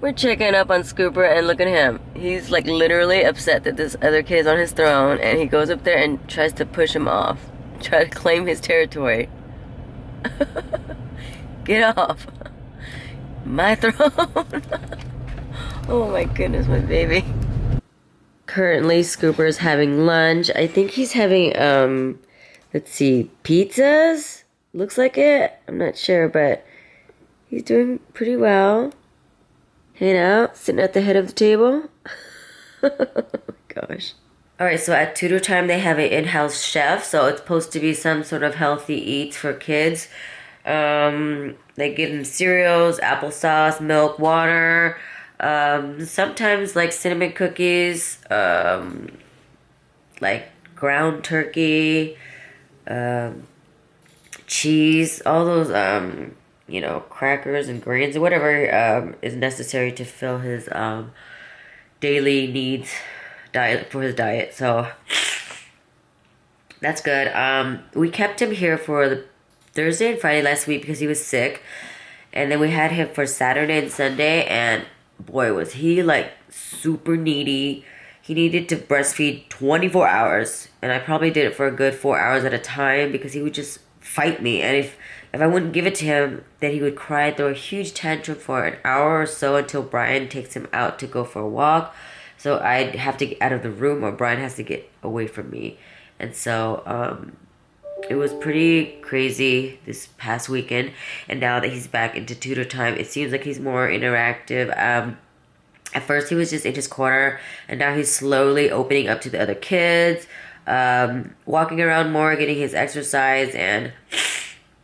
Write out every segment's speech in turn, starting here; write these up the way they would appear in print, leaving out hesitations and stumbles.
We're checking up on Scooper, and look at him. He's like literally upset that this other kid is on his throne, and he goes up there and tries to push him off. Try to claim his territory. Get off. My throne. Oh my goodness, my baby. Currently, Scooper's having lunch. I think he's having, let's see, pizzas? Looks like it. I'm not sure, but he's doing pretty well. Hanging out, sitting at the head of the table. Oh my gosh. Alright, so at tutor time, they have an in-house chef, so it's supposed to be some sort of healthy eats for kids. They give them cereals, applesauce, milk, water, sometimes like cinnamon cookies, like ground turkey, cheese, all those, you know, crackers and grains or whatever is necessary to fill his daily needs for his diet. So that's good. We kept him here for the Thursday and Friday last week because he was sick, and then we had him for Saturday and Sunday, and boy was he like super needy. He needed to breastfeed 24 hours, and I probably did it for a good 4 hours at a time because he would just fight me, and if I wouldn't give it to him, then he would cry, throw a huge tantrum for an hour or so until Brian takes him out to go for a walk. So I'd have to get out of the room, or Brian has to get away from me. And so it was pretty crazy this past weekend. And now that he's back into tutor time, it seems like he's more interactive. At first he was just in his corner, and now he's slowly opening up to the other kids, walking around more, getting his exercise, and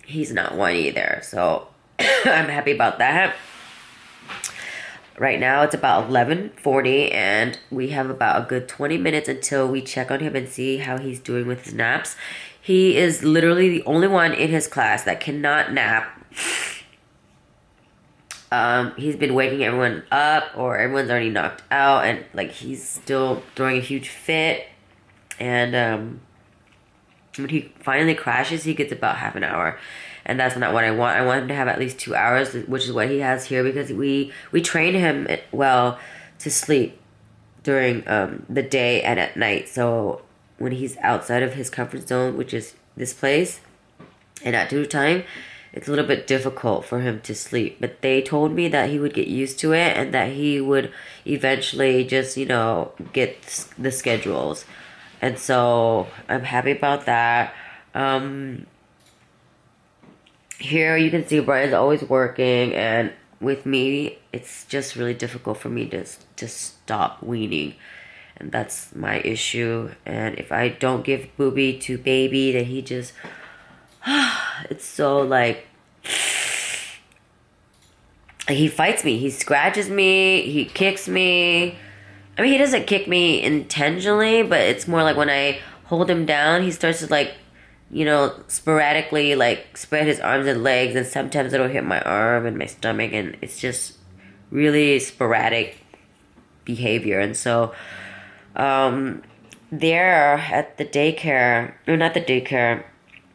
he's not one either. So I'm happy about that. Right now it's about 11:40, and we have about a good 20 minutes until we check on him and see how he's doing with his naps. He is literally the only one in his class that cannot nap. He's been waking everyone up, or everyone's already knocked out, and like he's still throwing a huge fit. And when he finally crashes, he gets about half an hour, and that's not what I want. I want him to have at least 2 hours, which is what he has here, because we train him well to sleep during the day and at night. So when he's outside of his comfort zone, which is this place, and at tutor time, it's a little bit difficult for him to sleep. But they told me that he would get used to it, and that he would eventually just, you know, get the schedules. And so I'm happy about that. Here you can see Brian's always working, and with me, it's just really difficult for me to stop weaning. And that's my issue. And if I don't give booby to baby, then he just, it's so like, he fights me. He scratches me. He kicks me. I mean, he doesn't kick me intentionally, but it's more like when I hold him down, he starts to like, you know, sporadically like spread his arms and legs, and sometimes it'll hit my arm and my stomach, and it's just really sporadic behavior. And so there at the daycare, or not the daycare,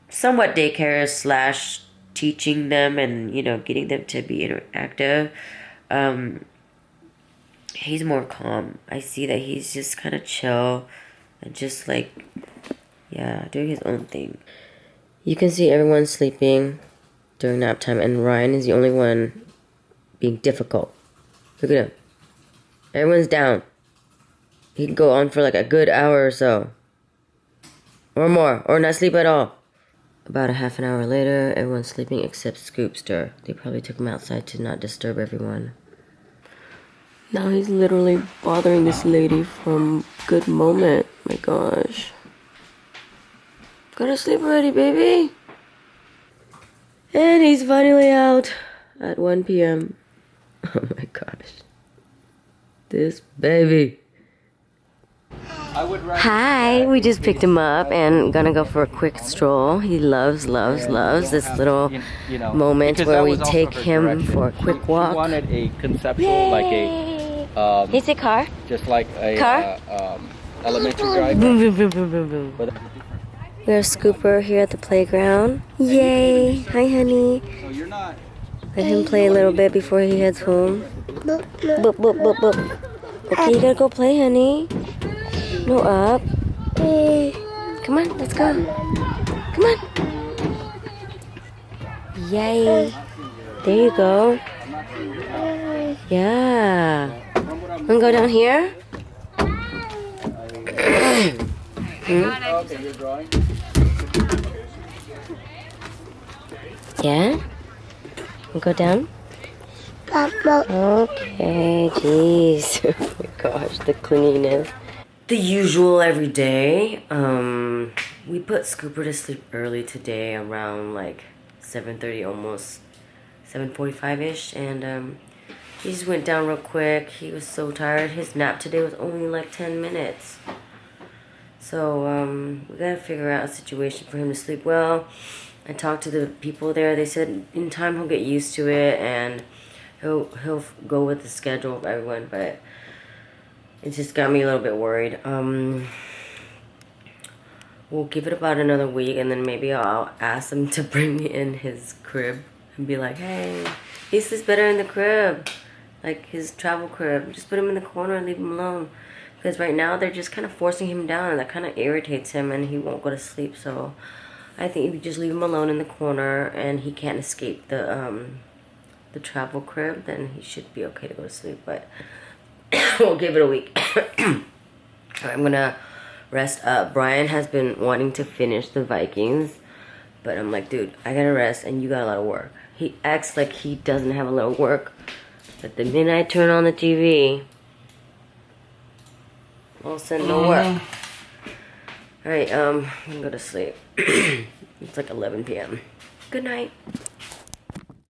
somewhat daycare slash teaching them and, you know, getting them to be interactive, he's more calm. I see that he's just kind of chill and just like, yeah, doing his own thing. You can see everyone sleeping during nap time, and Ryan is the only one being difficult. Look at him. Everyone's down. He can go on for like a good hour or so. Or more. Or not sleep at all. About a half an hour later, everyone's sleeping except Scoopster. They probably took him outside to not disturb everyone. Now he's literally bothering this lady from good moment. My gosh. Go to sleep already, baby. And he's finally out at 1 p.m. Oh my gosh. This baby. Hi, we just picked him up and gonna go for a quick stroll. He loves this little moment where we take him for a quick walk. He wanted a conceptual, like a He said car? Just like a car? Elementary drive. Boom, boom, boom, boom, boom, boom. We have Scooper here at the playground. Yay! Hi, honey. So you're not. Let him play a little bit before he heads home. Boop, boop, boop, boop. Okay, you gotta go play, honey. No up. Come on, let's go. Come on. Yay. There you go. Yeah. Wanna go down here? Okay, you're drawing? Yeah? Wanna go down? Okay, jeez. Oh my gosh, the clinginess. The usual every day. We put Scooper to sleep early today around like 7:30, almost 7:45-ish, and he just went down real quick. He was so tired. His nap today was only like 10 minutes. So we gotta figure out a situation for him to sleep well. I talked to the people there. They said in time he'll get used to it and he'll go with the schedule of everyone, but it just got me a little bit worried. We'll give it about another week, and then maybe I'll ask him to bring me in his crib and be like, hey, he sleeps better in the crib, like his travel crib. Just put him in the corner and leave him alone. Because right now they're just kind of forcing him down, and that kind of irritates him, and he won't go to sleep. So I think if you just leave him alone in the corner and he can't escape the travel crib, then he should be okay to go to sleep. But we'll give it a week. I'm gonna rest up. Brian has been wanting to finish the Vikings, but I'm like, dude, I gotta rest and you got a lot of work. He acts like he doesn't have a lot of work, but the minute I turn on the TV, all of a sudden no work. Alright, I'm gonna go to sleep. It's like 11 p.m. Good night.